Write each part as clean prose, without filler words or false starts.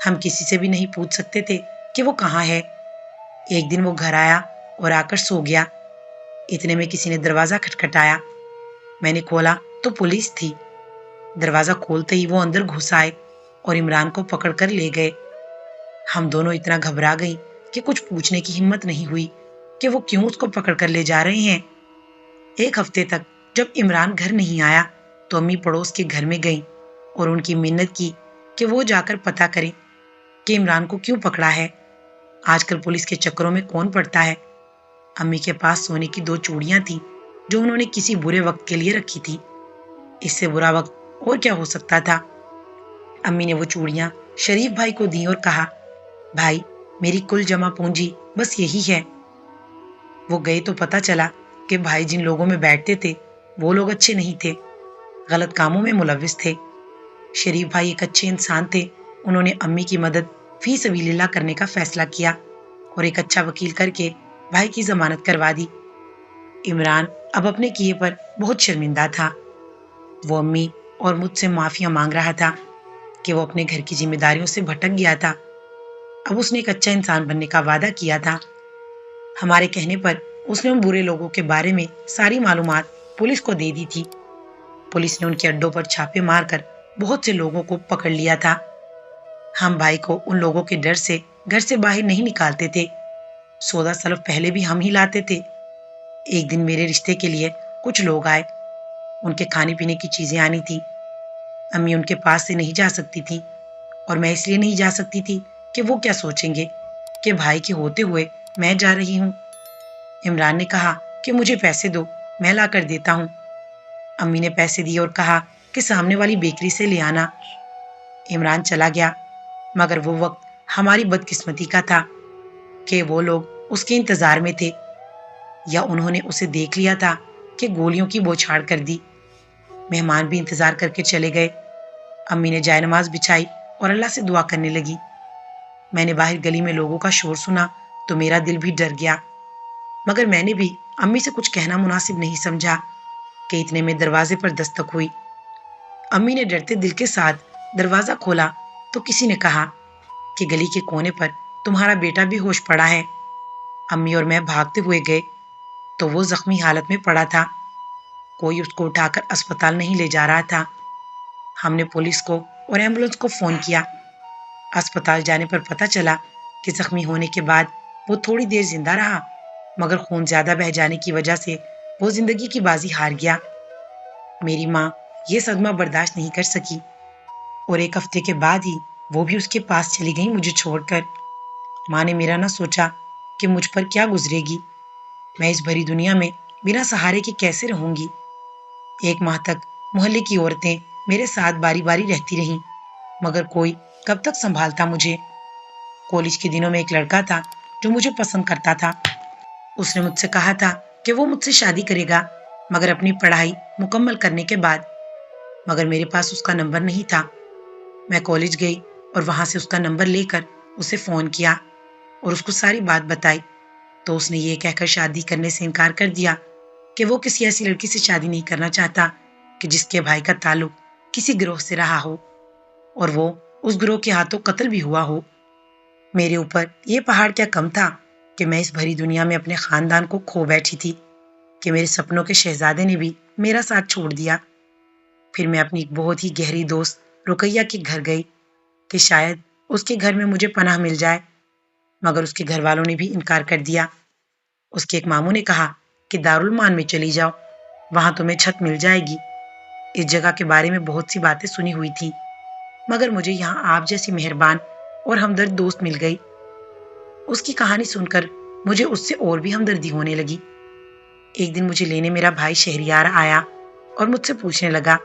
ہم کسی سے بھی نہیں پوچھ سکتے تھے کہ وہ کہاں ہے۔ ایک دن وہ گھر آیا اور آ کر سو گیا۔ اتنے میں کسی نے دروازہ کھٹکھٹایا۔ میں نے کھولا تو پولیس تھی۔ دروازہ کھولتے ہی وہ اندر گھس آئے اور عمران کو پکڑ کر لے گئے۔ ہم دونوں اتنا گھبرا گئی کہ کچھ پوچھنے کی ہمت نہیں ہوئی کہ وہ کیوں اس کو پکڑ کر لے جا رہے ہیں۔ ایک ہفتے تک جب عمران گھر نہیں آیا تو امی پڑوس کے گھر میں گئیں اور ان کی منت کی کہ وہ جا کر پتہ کریں کہ عمران کو کیوں پکڑا ہے۔ آج کل پولیس کے چکروں میں کون پڑتا ہے۔ امی کے پاس سونے کی 2 چوڑیاں تھیں جو انہوں نے کسی برے وقت کے لیے رکھی تھی۔ اس سے برا وقت اور کیا ہو سکتا تھا۔ امی نے وہ چوڑیاں شریف بھائی کو دیں اور کہا، بھائی میری کل جمع پونجی بس یہی ہے۔ وہ گئے تو پتہ چلا کہ بھائی جن لوگوں میں بیٹھتے تھے وہ لوگ اچھے نہیں تھے، غلط کاموں میں ملوث تھے۔ شریف بھائی ایک اچھے انسان تھے۔ انہوں نے امی کی مدد فی سبیل اللہ کرنے کا فیصلہ کیا اور ایک اچھا وکیل کر کے بھائی کی ضمانت کروا دی۔ عمران اب اپنے کیے پر بہت شرمندہ تھا۔ وہ امی اور مجھ سے معافیاں مانگ رہا تھا کہ وہ اپنے گھر کی ذمہ داریوں سے بھٹک گیا تھا۔ اب اس نے ایک اچھا انسان بننے کا وعدہ کیا تھا۔ ہمارے کہنے پر اس نے ان برے لوگوں کے بارے میں ساری معلومات پولیس کو دے دی تھی۔ پولیس نے ان کے اڈوں پر چھاپے مار کر بہت سے لوگوں کو پکڑ لیا تھا۔ ہم بھائی کو ان لوگوں کے ڈر سے گھر سے باہر نہیں نکالتے تھے۔ سودا سلف پہلے بھی ہم ہی لاتے تھے۔ ایک دن میرے رشتے کے لیے کچھ لوگ آئے۔ ان کے کھانے پینے کی چیزیں آنی تھی۔ امی ان کے پاس سے نہیں جا سکتی تھی اور میں اس لیے نہیں جا سکتی تھی کہ وہ کیا سوچیں گے کہ بھائی کے ہوتے ہوئے میں جا رہی ہوں۔ عمران نے کہا کہ مجھے پیسے دو، میں لا کر دیتا ہوں۔ امی نے پیسے دیے اور کہا کہ سامنے والی بیکری سے لے آنا۔ عمران چلا گیا، مگر وہ وقت ہماری بدقسمتی کا تھا کہ وہ لوگ اس کے انتظار میں تھے، یا انہوں نے اسے دیکھ لیا تھا کہ گولیوں کی بوچھاڑ کر دی۔ مہمان بھی انتظار کر کے چلے گئے۔ امی نے جائے نماز بچھائی اور اللہ سے دعا کرنے لگی۔ میں نے باہر گلی میں لوگوں کا شور سنا تو میرا دل بھی ڈر گیا، مگر میں نے بھی امی سے کچھ کہنا مناسب نہیں سمجھا کہ اتنے میں دروازے پر دستک ہوئی۔ امی نے ڈرتے دل کے ساتھ دروازہ کھولا تو کسی نے کہا کہ گلی کے کونے پر تمہارا بیٹا بھی ہوش پڑا ہے۔ امی اور میں بھاگتے ہوئے گئے تو وہ زخمی حالت میں پڑا تھا۔ کوئی اس کو اٹھا کر اسپتال نہیں لے جا رہا تھا۔ ہم نے پولیس کو اور ایمبولینس کو فون کیا۔ اسپتال جانے پر پتہ چلا کہ زخمی ہونے کے بعد وہ تھوڑی دیر زندہ رہا، مگر خون زیادہ بہہ جانے کی وجہ سے وہ زندگی کی بازی ہار گیا۔ میری ماں یہ صدمہ برداشت نہیں کر سکی اور ایک ہفتے کے بعد ہی وہ بھی اس کے پاس چلی گئی مجھے چھوڑ کر۔ ماں نے میرا نہ سوچا کہ مجھ پر کیا گزرے گی۔ میں اس بھری دنیا میں بنا سہارے کے کیسے رہوں گی۔ 1 ماہ تک محلے کی عورتیں میرے ساتھ باری باری رہتی رہیں، مگر کوئی کب تک سنبھالتا مجھے۔ کالج کے دنوں میں ایک لڑکا تھا جو مجھے پسند کرتا تھا۔ اس نے مجھ سے کہا تھا کہ وہ مجھ سے شادی کرے گا، مگر اپنی پڑھائی مکمل کرنے کے بعد، مگر میرے پاس اس کا نمبر نہیں تھا۔ میں کالج گئی اور وہاں سے اس کا نمبر لے کر اسے فون کیا اور اس کو ساری بات بتائی تو اس نے یہ کہہ کر شادی کرنے سے انکار کر دیا کہ وہ کسی ایسی لڑکی سے شادی نہیں کرنا چاہتا کہ جس کے بھائی کا تعلق کسی گروہ سے رہا ہو اور وہ اس گروہ کے ہاتھوں قتل بھی ہوا ہو۔ میرے اوپر یہ پہاڑ کیا کم تھا کہ میں اس بھری دنیا میں اپنے خاندان کو کھو بیٹھی تھی کہ میرے سپنوں کے شہزادے نے بھی میرا ساتھ چھوڑ دیا۔ پھر میں اپنی ایک بہت ہی گہری دوست رقیہ کے گھر گئی کہ شاید اس کے گھر میں مجھے پناہ مل جائے، مگر اس کے گھر والوں نے بھی انکار کر دیا۔ اس کے ایک ماموں نے کہا کہ دارالمان میں چلی جاؤ، وہاں تمہیں چھت مل جائے گی۔ اس جگہ کے بارے میں بہت سی باتیں سنی ہوئی تھی، مگر مجھے یہاں آپ جیسی مہربان اور ہمدرد دوست مل گئی۔ اس کی کہانی سن کر مجھے اس سے اور بھی ہمدردی ہونے لگی۔ ایک دن مجھے لینے میرا بھائی شہریار آیا اور مجھ سے پوچھنے لگا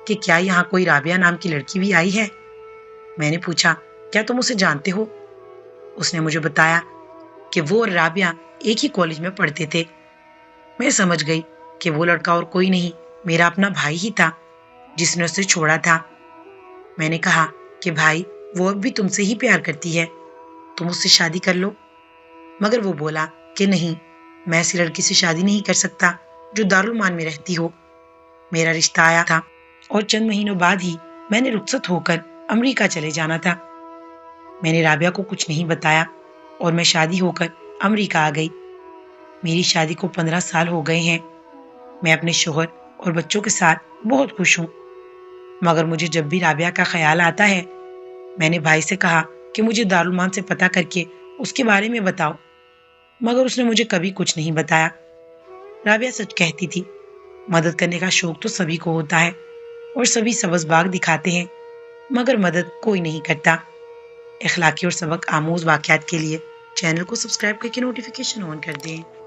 کہ کیا یہاں کوئی رابعہ نام کی لڑکی بھی آئی ہے۔ میں نے پوچھا کیا تم اسے جانتے ہو؟ اس نے مجھے بتایا کہ وہ اور رابعہ ایک ہی کالج میں پڑھتے تھے۔ میں سمجھ گئی کہ وہ لڑکا اور کوئی نہیں، میرا اپنا بھائی ہی تھا جس نے اسے چھوڑا تھا۔ میں نے کہا کہ بھائی وہ اب بھی تم سے ہی پیار کرتی ہے، تم اس سے شادی کر لو، مگر وہ بولا کہ نہیں، میں ایسی لڑکی سے شادی نہیں کر سکتا جو دارالمان میں رہتی ہو۔ میرا رشتہ آیا تھا اور چند مہینوں بعد ہی میں نے رخصت ہو کر امریکہ چلے جانا تھا۔ میں نے رابعہ کو کچھ نہیں بتایا اور میں شادی ہو کر امریکہ آ گئی۔ میری شادی کو 15 سال ہو گئے ہیں۔ میں اپنے شوہر اور بچوں کے ساتھ بہت خوش ہوں، مگر مجھے جب بھی رابعہ کا خیال آتا ہے، میں نے بھائی سے کہا کہ مجھے دارالمان سے پتہ کر کے اس کے بارے میں بتاؤ، مگر اس نے مجھے کبھی کچھ نہیں بتایا۔ رابعہ سچ کہتی تھی، مدد کرنے کا شوق تو سبھی کو ہوتا ہے اور سبھی سبز باغ دکھاتے ہیں، مگر مدد کوئی نہیں کرتا۔ اخلاقی اور سبق آموز واقعات کے لیے چینل کو سبسکرائب کر کے نوٹیفیکیشن آن کر دیں۔